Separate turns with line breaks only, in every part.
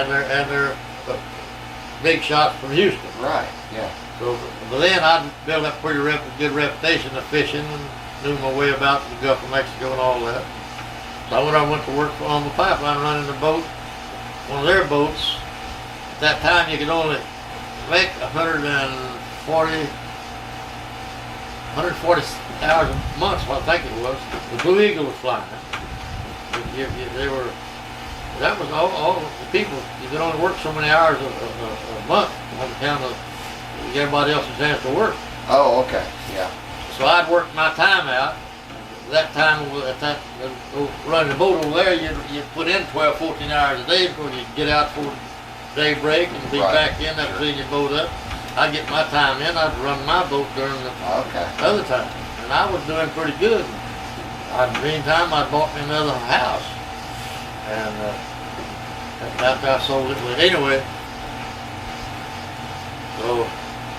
and they're big shots from Houston.
Right. Yeah.
So, but then I built up a pretty good reputation of fishing and knew my way about the Gulf of Mexico and all that. So when I went to work on the pipeline, running the boat, one of their boats. At that time, you could only make 140 hours a month, I think it was. The Blue Eagle was flying. They were. That was all the people. You could only work so many hours a month on account of everybody else's chance to work.
Oh, okay. Yeah.
So I'd work my time out. That time, running the boat over there, you put in 12, 14 hours a day before you get out for daybreak and be back in after clean your boat up. I'd get my time in. I'd run my boat during the other time, and I was doing pretty good. In the meantime, I bought me another house, and after I sold it, but anyway. So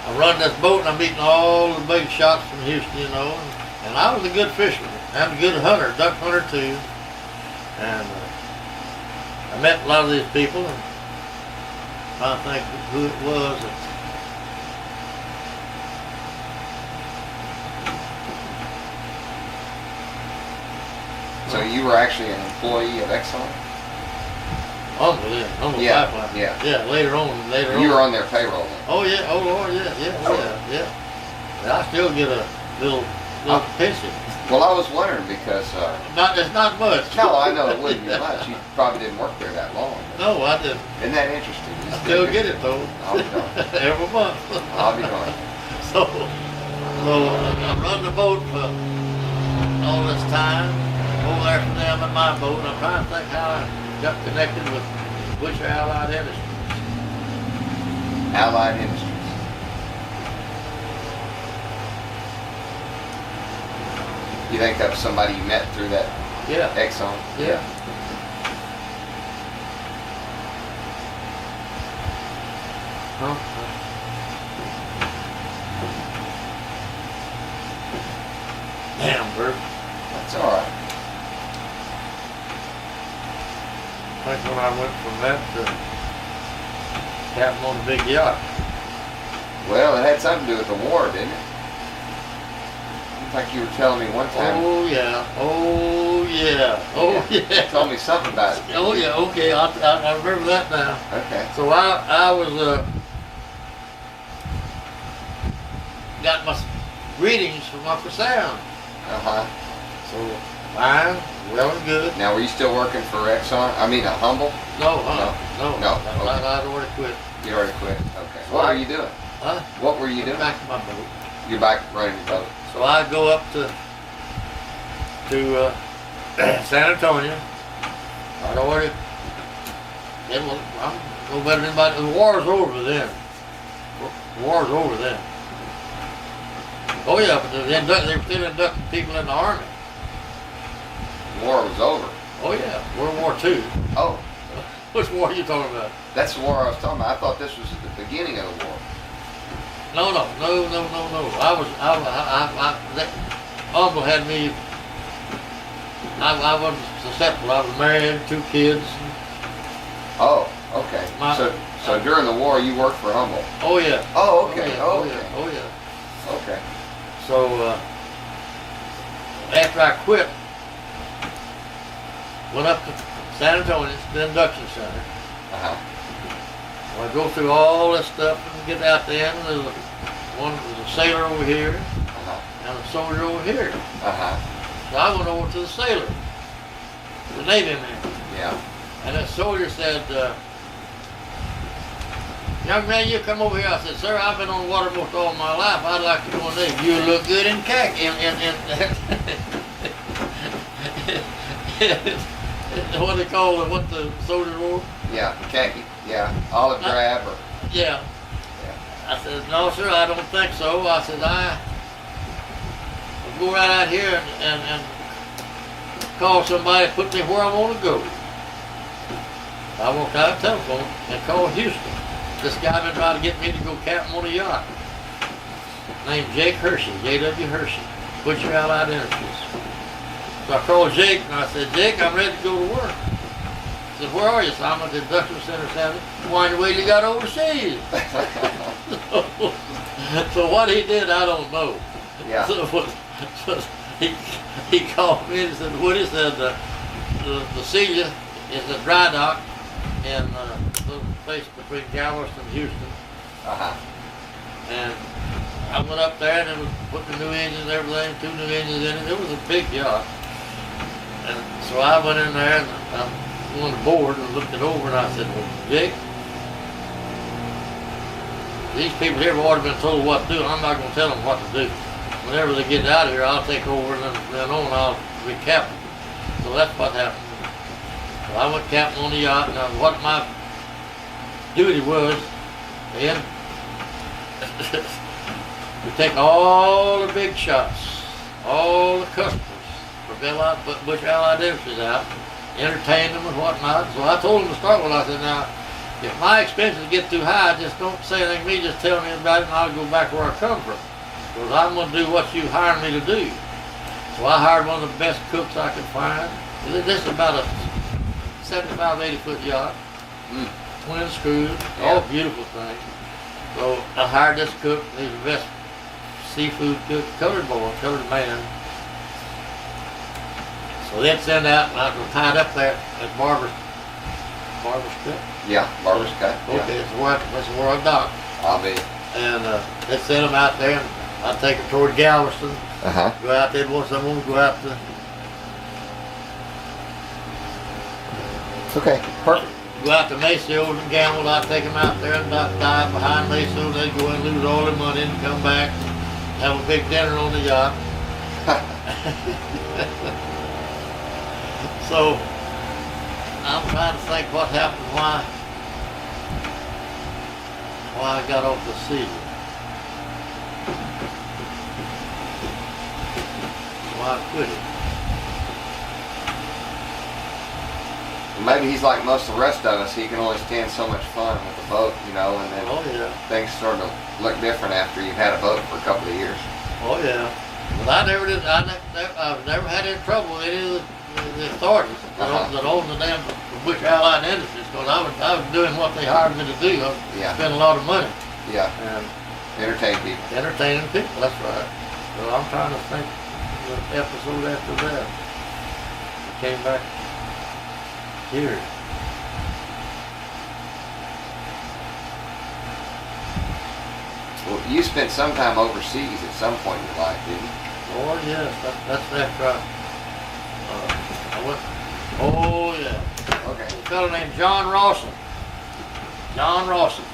I run this boat, and I'm eating all the big shots from Houston, you know. And I was a good fisherman. I'm a good hunter, duck hunter too. And I met a lot of these people, and I think who it was.
So you were actually an employee of Exxon?
On the pipeline.
Yeah.
Later on.
You were on their payroll then?
Oh yeah. Oh Lord, yeah. And I still get a little pension.
Well, I was wondering because
It's not much.
No, I know it wouldn't be much. You probably didn't work there that long.
No, I didn't.
Isn't that interesting?
I still get it though.
I'll be darned.
Every month.
I'll be darned.
So I run the boat for all this time over there for them in my boat, and I'm trying to think how I got connected with Butcher Allied Industries.
Allied Industries. You think that was somebody you met through that Exxon?
Yeah. Huh? Damn, Bert.
That's all right.
I think when I went from that to captain on the big yacht.
Well, it had something to do with the war, didn't it? Like you were telling me one time.
Oh yeah.
You told me something about it.
Oh yeah. Okay, I remember that now.
Okay.
So I was got my readings from Upper Sound. So fine, well and good.
Now, were you still working for Exxon? I mean, Humble?
No.
Okay.
I'd already quit.
You already quit. Okay. What are you doing?
Huh?
What were you doing?
Back to my boat.
You're back running your boat.
So I go up to San Antonio. I'd already. I'm no better than anybody. The war's over then. Oh yeah, but they were still inducting people in the army.
The war was over.
Oh yeah, World War II.
Oh.
Which war are you talking about?
That's the war I was talking about. I thought this was at the beginning of the war.
No. Uncle had me. I wasn't susceptible. I was married, 2 kids.
Oh, okay. So during the war, you worked for Humble.
Oh yeah.
Oh, okay.
Oh yeah.
Okay.
So after I quit, went up to San Antonio, the induction center. Well, I go through all this stuff and get out there, and there's a sailor over here and a soldier over here. So I went over to the sailor, the Navy man.
Yeah.
And that soldier said, young man, you come over here. I said, sir, I've been on the water most all my life. I'd like to go in Navy. You look good in khaki. What they call it, what the soldiers wore?
Yeah, khaki. Yeah, olive drab or.
Yeah. I said, no, sir, I don't think so. I said, I'll go right out here and call somebody, put me where I want to go. I walked out of the telephone and called Houston. This guy been trying to get me to go captain on a yacht. Named Jake Hershey, J.W. Hershey, Butcher Allied Industries. So I called Jake and I said, Jake, I'm ready to go to work. said, where are you? So I'm at the industrial center, Sandy. Why the way you got overseas? So what he did, I don't know.
Yeah.
So he called me and said, Woody said, the Celia is a dry dock in the place between Galveston and Houston.
Uh-huh.
And I went up there and it was putting the new engines and everything, 2 new engines in it. It was a big yacht. And so I went in there and I on the board and looked it over and I said, well, Jake, these people here have already been told what to do. I'm not going to tell them what to do. Whenever they get out of here, I'll take over and then on I'll be captain. So that's what happened. So I went captain on the yacht, and what my duty was, then, to take all the big shots, all the customers, put Bush Allied Industries out, entertain them and whatnot. So I told them to start with, I said, now, if my expenses get too high, just don't say anything to me, just tell me about it and I'll go back where I come from. Because I'm going to do what you hired me to do. So I hired one of the best cooks I could find. This is about a 75, 80 foot yacht, twin screws, all beautiful things. So I hired this cook, he's the best seafood cook, colored man. So they'd send out, and I was tied up there at Barber's Cut.
Yeah, Barber's Cut.
Okay, that's where I docked.
I'll be.
And they'd send them out there, and I'd take them toward Galveston.
Uh-huh.
Go out there, once I'm going to go out to.
Okay, perfect.
Go out to Mayfield and gamble. I'd take them out there and dive behind Mayfield. They'd go and lose all their money and come back, have a big dinner on the yacht. So I'm trying to think what happened, why I got off the sea. Why I quit it.
Maybe he's like most of the rest of us. He can only stand so much fun with the boat, you know, and then things start to look different after you've had a boat for a couple of years.
Oh yeah, but I never did. I've never had any trouble with any of the authorities that own the damn Bush Allied Industries, because I was doing what they hired me to do. I spent a lot of money.
Yeah.
And
entertain people.
Entertaining people. That's right. So I'm trying to think the episode after that. I came back here.
Well, you spent some time overseas at some point in your life, didn't you?
Oh yes, that's after I went. Oh yeah.
Okay.
A fellow named John Rawson. John Rawson.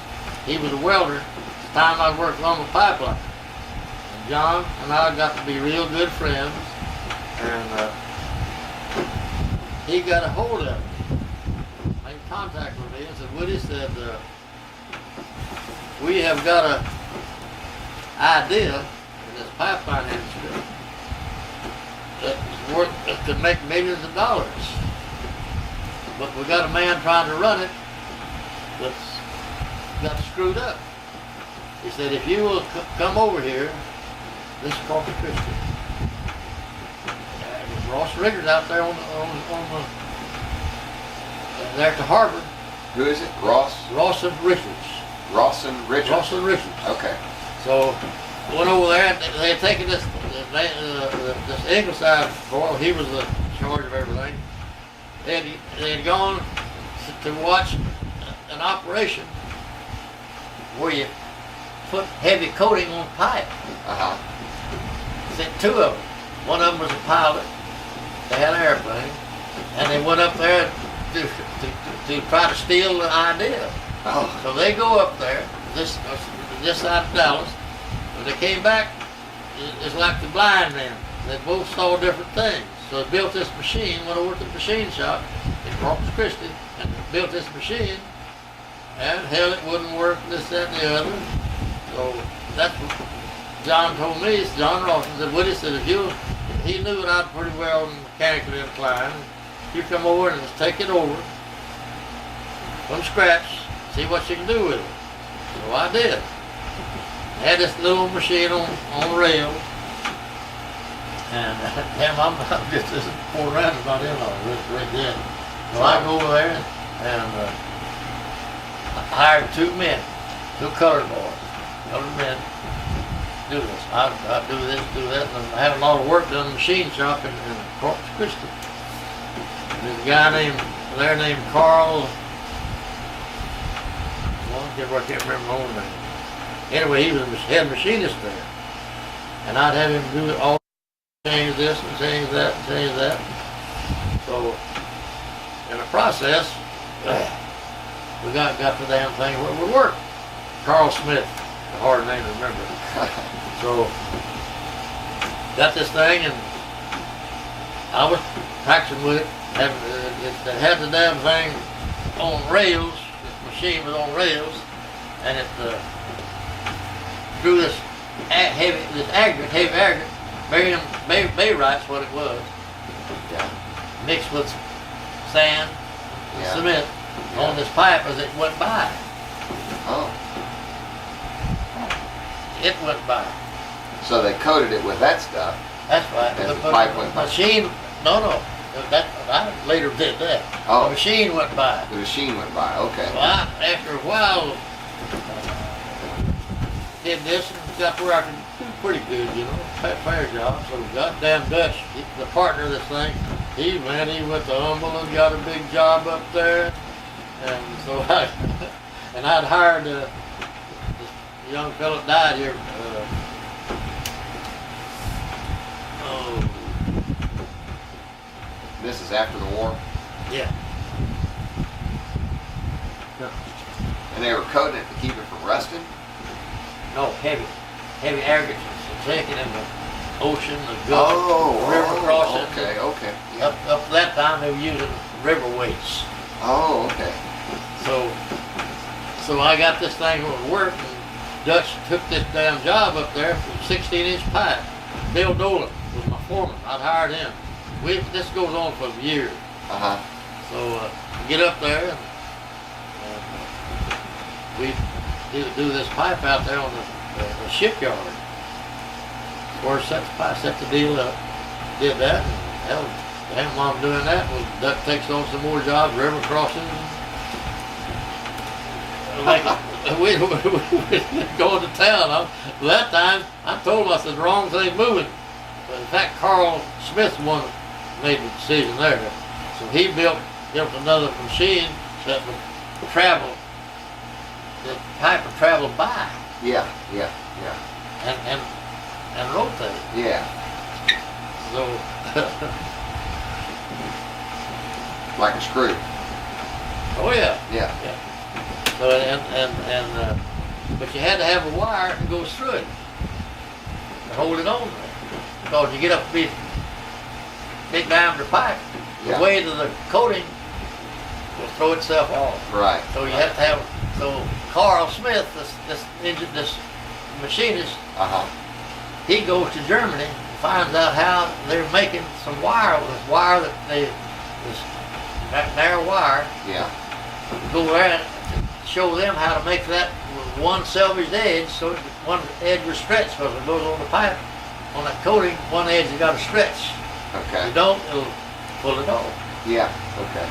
He was a welder at the time I worked on the pipeline. And John and I got to be real good friends. And he got a hold of me. Made contact with me and said, Woody said, we have got an idea in this pipeline industry that could make millions of dollars. But we got a man trying to run it that's got screwed up. He said, if you will come over here, this is Corpus Christi. It was Ross Riggers out there on the there at the harbor.
Who is it? Ross?
Rawson Richards.
Rawson Richards?
Rawson Richards.
Okay.
So went over there and they had taken this Ingleside boy, he was in charge of everything. They had gone to watch an operation where you put heavy coating on pipe. Said 2 of them. One of them was a pilot. They had an airplane, and they went up there to try to steal the idea.
Oh.
So they go up there, this side of Dallas. When they came back, it's like the blind men. They both saw different things. So they built this machine, went over to the machine shop in Corpus Christi, and built this machine, and hell, it wouldn't work, this, that, and the other. So that's what John told me. John Rawson said, Woody said, he knew that I'd pretty well mechanically inclined. You come over and just take it over from scratch, see what you can do with it. So I did. I had this little machine on rails, and I'm just this 4 rounds not in on it right then. So I go over there and I hired 2 men, 2 colored boys, colored men, do this. I do this, do that, and I have a lot of work done in the machine shop in Corpus Christi. There's a guy named Carl. Well, I can't remember my own name. Anyway, he was the head machinist there, and I'd have him do it all, change this and change that and change that. So, in the process, we got the damn thing where it would work. Carl Smith, a hard name to remember. So, got this thing, and I was practicing with it. It had the damn thing on rails. This machine was on rails, and it drew this heavy aggregate, barite's what it was.
Yeah. Mixed
with sand, cement on this pipe as it went by.
Oh.
It went by.
So they coated it with that stuff.
That's right.
As the pipe went by.
Machine, no. I later did that.
Oh.
The machine went by.
The machine went by, okay.
So after a while, did this and got where I could do pretty good, fair job. So goddamn Dutch, the partner of this thing, he went to Humble and got a big job up there. And so I'd hired this young fellow that died here.
This is after the war?
Yeah.
And they were coating it to keep it from rusting?
No, heavy aggregates. Taking in the ocean, the Gulf, the river crossing.
Okay.
Yep. Up to that time they were using river weights.
Oh, okay.
So I got this thing to work, and Dutch took this damn job up there for 16-inch pipe. Bill Dolan was my foreman. I'd hired him. This goes on for years. So we get up there, and we do this pipe out there on the shipyard. Of course, set the deal up. Did that, and hell, while I'm doing that, Dutch takes on some more jobs, river crossings. Like, we going to town. That time, I told him, I said, the wrong thing moving. But in fact, Carl Smith the one that made the decision there. So he built another machine that would travel, the pipe would travel by.
Yeah.
And rotate.
Yeah.
So.
Like a screw.
Oh yeah.
Yeah.
So but you had to have a wire that goes through it to hold it on there. Because you get up to be big diameter pipe, the weight of the coating will throw itself off.
Right.
So you have to have. So Carl Smith, this machinist, he goes to Germany and finds out how they're making some wire. This wire that narrow wire.
Yeah.
Go there and show them how to make that with one salvaged edge, so one edge was stretched because it goes on the pipe. On that coating, one edge you got to stretch.
Okay.
If you don't, it'll pull it off.
Yeah. Okay.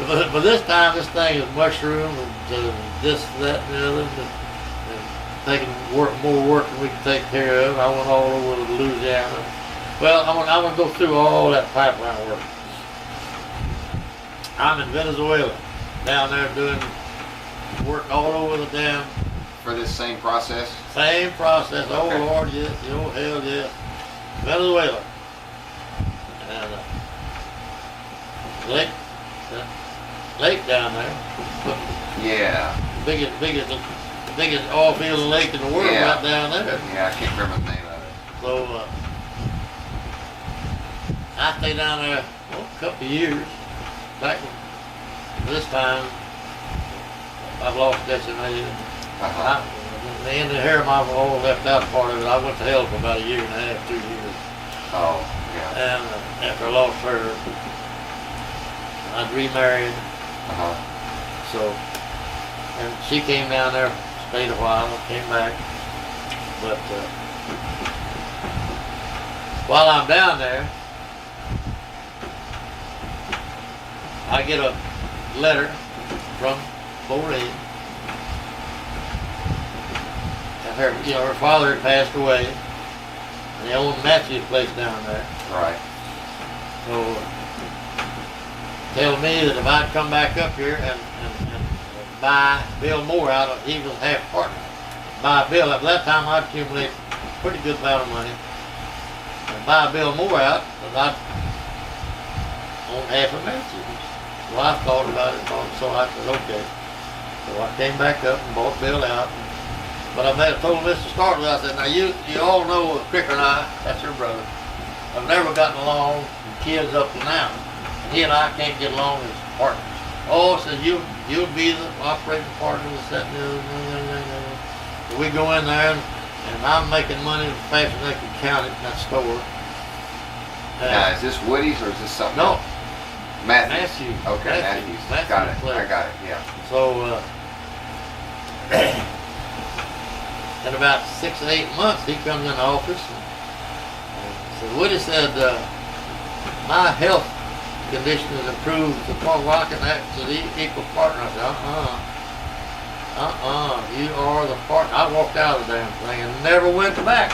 But this time, this thing is mushroom and this, that, and the other, and taking more work than we can take care of. I went all over to Louisiana. Well, I want to go through all that pipeline work. I'm in Venezuela, down there doing work all over the dam.
For this same process?
Same process.
Okay.
Oh Lord, yes. Oh hell, yes. Venezuela. And lake down there.
Yeah.
Biggest oil field lake in the world right down there.
Yeah, I can't remember the name of it.
So I stayed down there a couple of years. Back this time, I've lost destination. The end of the hair of my oil left out part of it. I went to hell for about a year and a half, 2 years.
Oh, yeah.
And after I lost her, I'd remarried. So, and she came down there, stayed a while, came back. But while I'm down there, I get a letter from Maureen. And her father had passed away. And they owned Matthew's place down there.
Right.
So, tell me that if I'd come back up here and buy Bill Moore out of, he was half partner. Buy Bill, at that time I'd accumulate a pretty good amount of money. And buy Bill Moore out, and I'd own half of Matthew's. So I thought about it, so I said, okay. So I came back up and bought Bill out. But I told Mr. Startley, I said, now you all know Cricker and I, that's your brother, I've never gotten along with kids up to now. And he and I can't get along as partners. Oh, I said, you'll be the operating partner, this, that, and the other. So we go in there and I'm making money as fast as I can count it in that store.
Now, is this Woody's or is this something
No.
else? Matthews.
Matthews.
Okay, Matthews. Got it.
Place.
I got it, yeah.
So, in about 6 or 8 months, he comes in the office and said, Woody said, my health condition has improved to the point where I can act as an equal partner. I said, you are the partner. I walked out of the damn thing and never went back.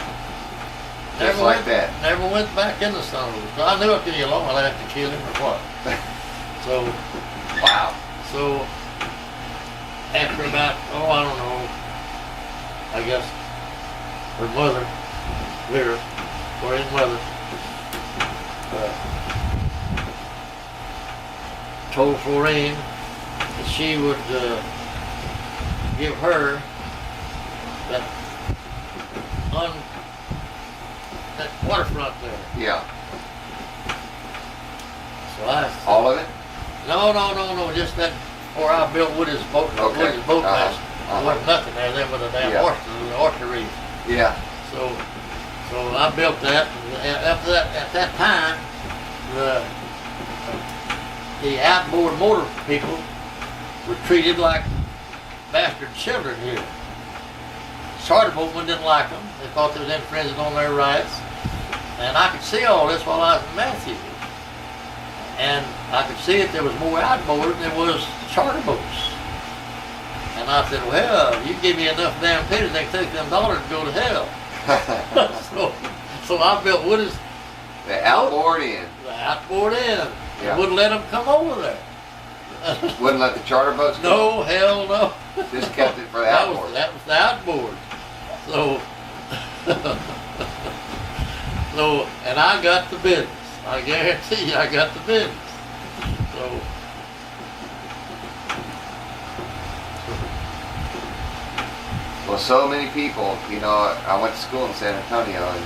Just like that.
Never went back in the son of a. I knew I couldn't get along. I'd have to kill him or what. So,
wow.
So, after about, I don't know, I guess her mother, Vera, or his mother, told Florine that she would give her that waterfront there.
Yeah.
So
all of it?
No, just that where I built Woody's boat,
okay.
Woody's boat house. There wasn't nothing there then but a damn oyster reef.
Yeah.
So I built that. And after that, at that time, the outboard motor people were treated like bastard children here. Charter boatmen didn't like them. They thought they was infringing on their rights. And I could see all this while I was in Matthews. And I could see that there was more outboard than there was charter boats. And I said, well, you give me enough damn pennies, they can take them dollars and go to hell. so I built Woody's.
The outboard in.
The outboard in.
Yeah.
Wouldn't let them come over there.
Wouldn't let the charter boats go?
No, hell no.
Just kept it for the outboard.
That was the outboard. So, and I got the business. I guarantee you I got the business.
Well, so many people, I went to school in San Antonio, and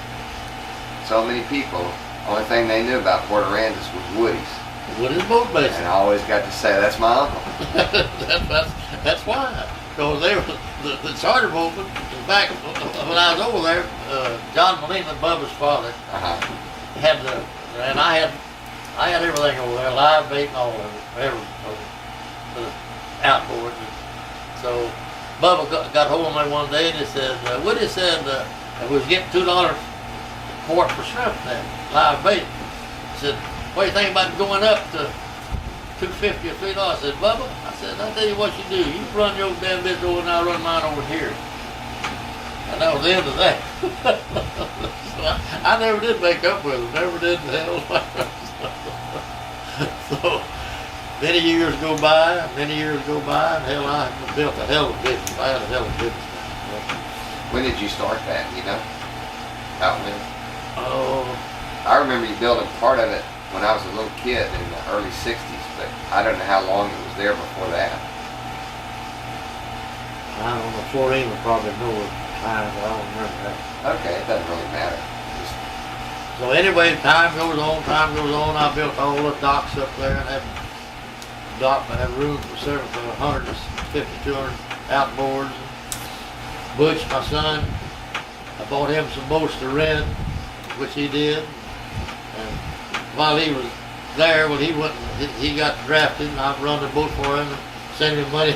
so many people, only thing they knew about Port Aransas was Woody's.
Woody's boat base.
And I always got to say, that's my uncle.
that's why. Because they were the charter boatmen. In fact, when I was over there, John Molina, Bubba's father, had and I had everything over there, live bait and all of it, outboard. So Bubba got hold of me one day and he said, Woody said, we was getting $2 a quart for shrimp then, live bait. He said, what do you think about going up to $2.50 or $3? I said, Bubba, I tell you what you do. You run your damn business over and I'll run mine over here. And that was the end of that. So I never did make up with him. Never did the hell. So many years go by, and hell, I built a hell of a business. I had a hell of a business.
When did you start that, Out when?
Oh.
I remember you building part of it when I was a little kid in the early 60s, but I don't know how long it was there before that.
I don't know, Florine would probably know the time, but I don't remember that.
Okay, it doesn't really matter.
So anyway, time goes on, I built all the docks up there, and that dock, I had room for several, 150, 200 outboards. Butch, my son, I bought him some boats to rent, which he did. And while he was there, when he got drafted, and I run the boat for him, and sent him money.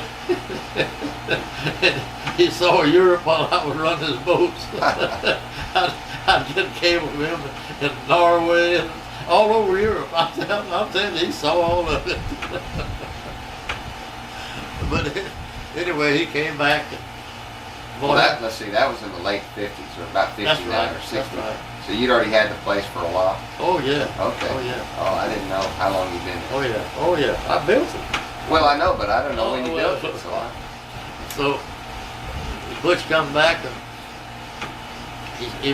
And he saw Europe while I was running his boats. I'd get cable from him in Norway, and all over Europe. I'm telling you, he saw all of it. But anyway, he came back. And
Well, let's see, that was in the late 50s, or about 59
right,
or 60.
that's right.
So you'd already had the place for a while?
Oh yeah.
Okay.
Oh yeah.
Oh, I didn't know how long you'd been there.
Oh yeah. Oh yeah. I built it.
Well, I know, but I don't know when you
well,
built it.
So Butch comes back and he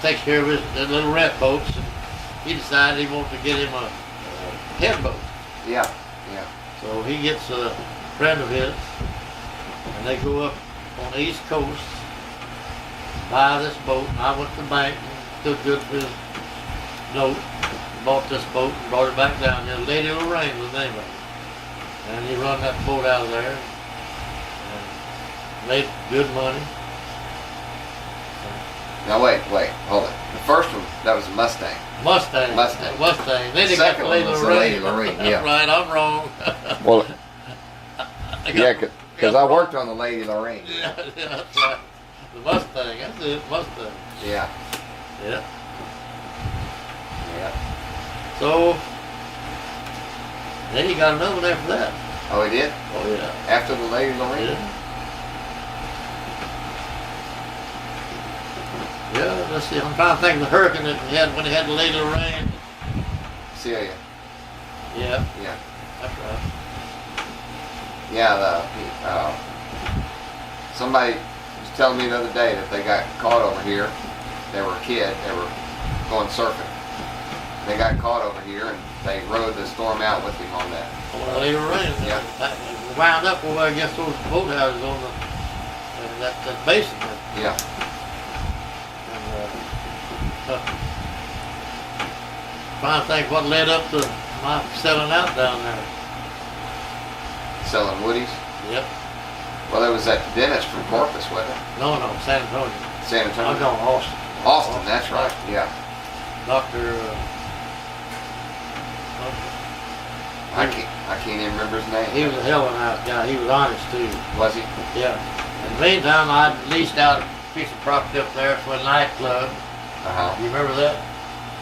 takes care of his little rent boats, and he decided he wanted to get him a head boat.
Yeah, yeah.
So he gets a friend of his, and they go up on the East Coast, buy this boat, and I went to the bank and stood good for his note, bought this boat and brought it back down here. Lady Lorraine was the name of it. And he run that boat out of there and made good money.
Now wait, hold it. The first one, that was a Mustang.
Mustang. Then he got
Second
the
one
Lady
was the
Lorraine.
Lady Lorraine, yeah.
Right, I'm wrong.
Well,
I
yeah,
got-
because I worked on the Lady Lorraine.
Yeah, that's right. The Mustang, that's it, Mustang.
Yeah,
Yeah.
yeah.
So, then he got another one after that.
Oh, he did?
Oh yeah.
After the Lady Lorraine?
Yeah. Yeah, let's see, I'm trying to think of the hurricane that he had when he had the Lady Lorraine.
Celia.
Yeah,
Yeah.
that's right.
Yeah, somebody was telling me the other day that they got caught over here. They were a kid. They were going surfing. They got caught over here, and they rode the storm out with him on that.
On the Lady Lorraine.
Yeah.
Wound up over against those boathouses on the that basin there.
Yeah.
And, trying to think what led up to my selling out down there.
Selling Woodies.
Yep.
Well, it was that dentist from Corpus, wasn't it?
No, San Antonio.
San Antonio.
I'm going Austin.
Austin, that's right. Yeah.
Doctor.
I can't even remember his name.
He was a hell of a nice guy. He was honest too.
Was he?
Yeah. In the meantime, I leased out a piece of property up there for a nightclub.
Uh-huh.
You remember that?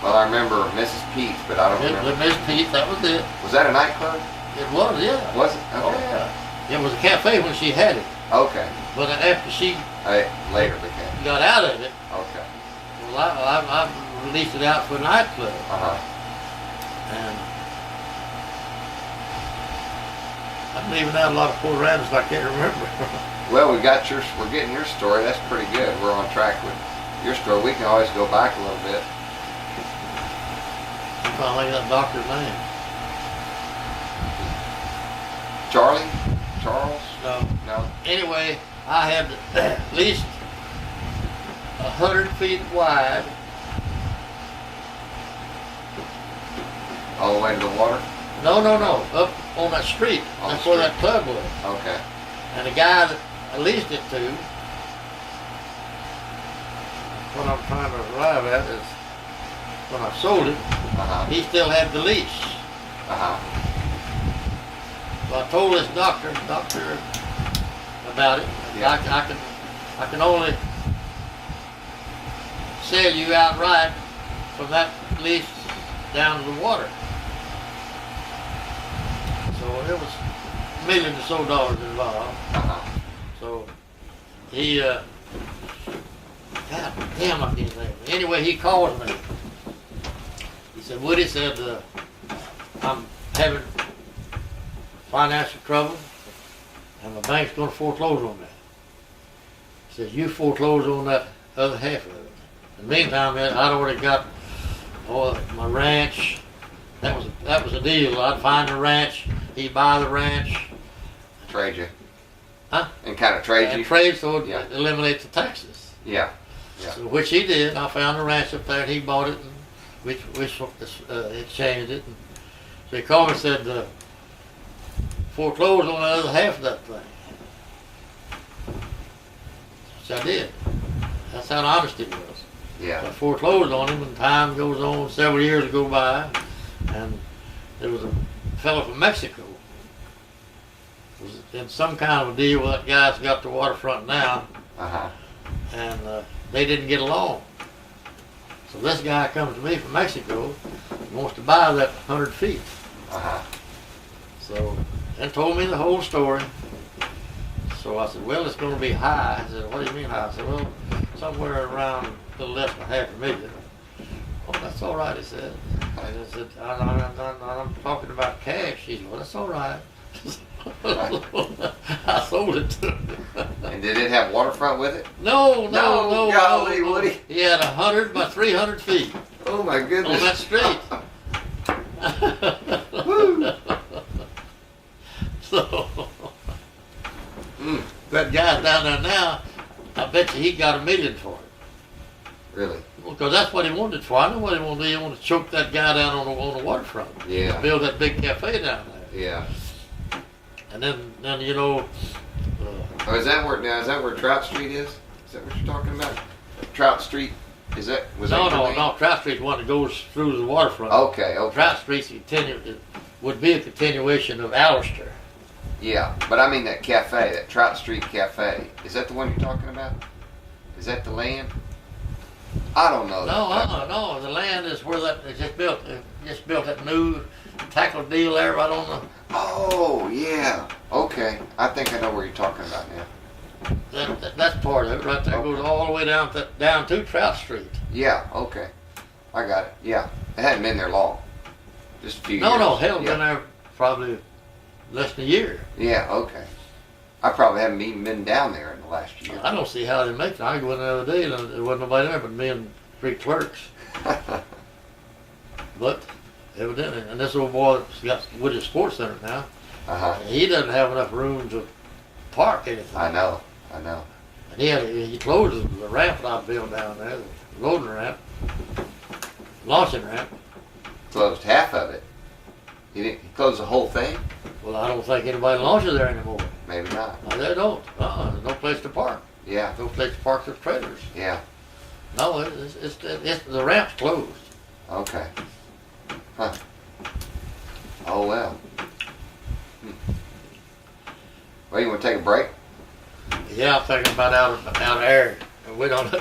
Well, I remember Mrs. Pete, but I don't remember.
Miss Pete, that was it.
Was that a nightclub?
It was, yeah.
Was it? Okay.
Oh, yeah. It was a cafe when she had it.
Okay.
But after she
Later became.
got out of it,
Okay.
well, I released it out for a nightclub.
Uh-huh.
And I'm leaving out a lot of poor rabbits I can't remember.
Well, we're getting your story. That's pretty good. We're on track with your story. We can always go back a little bit.
I'm trying to think of that doctor's name.
Charlie? Charles?
No.
No?
Anyway, I had at least 100 feet wide.
All the way to the water?
No, up on that street.
On the
That's where
street.
that club was.
Okay.
And the guy that I leased it to, what I'm trying to arrive at is, when I sold it,
Uh-huh.
he still had the lease.
Uh-huh.
So I told this doctor about it.
Yeah.
I can only sell you outright from that lease down to the water. So it was millions or so dollars involved.
Uh-huh.
So he, God damn, I can't think of it. Anyway, he called me. He said, Woody said, I'm having financial trouble and my bank's going to foreclose on that. He says, you foreclose on that other half of it. In the meantime, I'd already got my ranch. That was a deal. I'd find the ranch, he'd buy the ranch.
Trade you.
Huh?
And kind of trade you?
And trade so it
Yeah.
eliminates the taxes.
Yeah. Yeah.
So, which he did. I found the ranch up there and he bought it and we exchanged it. And so he called me and said, foreclose on the other half of that thing. Which I did. That's how honest it was.
Yeah.
So I foreclosed on him and time goes on, several years go by, and there was a fellow from Mexico. Was in some kind of a deal with that guy's got the waterfront now,
Uh-huh.
and they didn't get along. So this guy comes to me from Mexico wants to buy that 100 feet.
Uh-huh.
So, and told me the whole story. So I said, well, it's going to be high. I said, what do you mean high? I said, well, somewhere around a little less than $500,000. Oh, that's all right, he said. I said, I'm talking about cash. He said, well, that's all right. I sold it to him.
And did it have waterfront with it?
No.
Golly, Woody.
He had 100 by 300 feet
Oh my goodness.
on that street.
Woo.
So,
Mm,
that guy's down there now, I bet you he got $1 million for it.
really?
Because that's what he wanted it for. I know what he wanted to do. He wanted to choke that guy down on the waterfront.
Yeah.
Build that big cafe down there.
Yeah.
And then you know.
Oh, is that where Trout Street is? Is that what you're talking about? Trout Street? Was that your name?
No. Trout Street's the one that goes through the waterfront.
Okay.
Trout Street's would be a continuation of Alistair.
Yeah, but I mean that cafe, that Trout Street Cafe. Is that the one you're talking about? Is that the land? I don't know.
No. The land is where that they just built that new tackle deal there right on the.
Oh yeah. Okay. I think I know where you're talking about now.
That's part of it right there. Goes all the way down to Trout Street.
Yeah. Okay. I got it. Yeah. It hadn't been there long. Just a few years.
No. Hell,
Yeah.
been there probably less than a year.
Yeah. Okay. I probably haven't even been down there in the last year.
I don't see how they make it. I went the other day and there wasn't nobody there but me and 3 clerks. But evidently, and this old boy that's got Woody Sports Center now,
Uh-huh.
he doesn't have enough room to park anything.
I know.
And he closed the ramp that I built down there, the loading ramp, launching ramp.
Closed half of it. He closed the whole thing?
Well, I don't think anybody launches there anymore.
Maybe not.
No, they don't. There's no place to park.
Yeah.
No place to park their trailers.
Yeah.
No, it's the ramp's closed.
Okay. Huh. Oh well. Well, you want to take a break?
Yeah, I'm thinking about out of air. We don't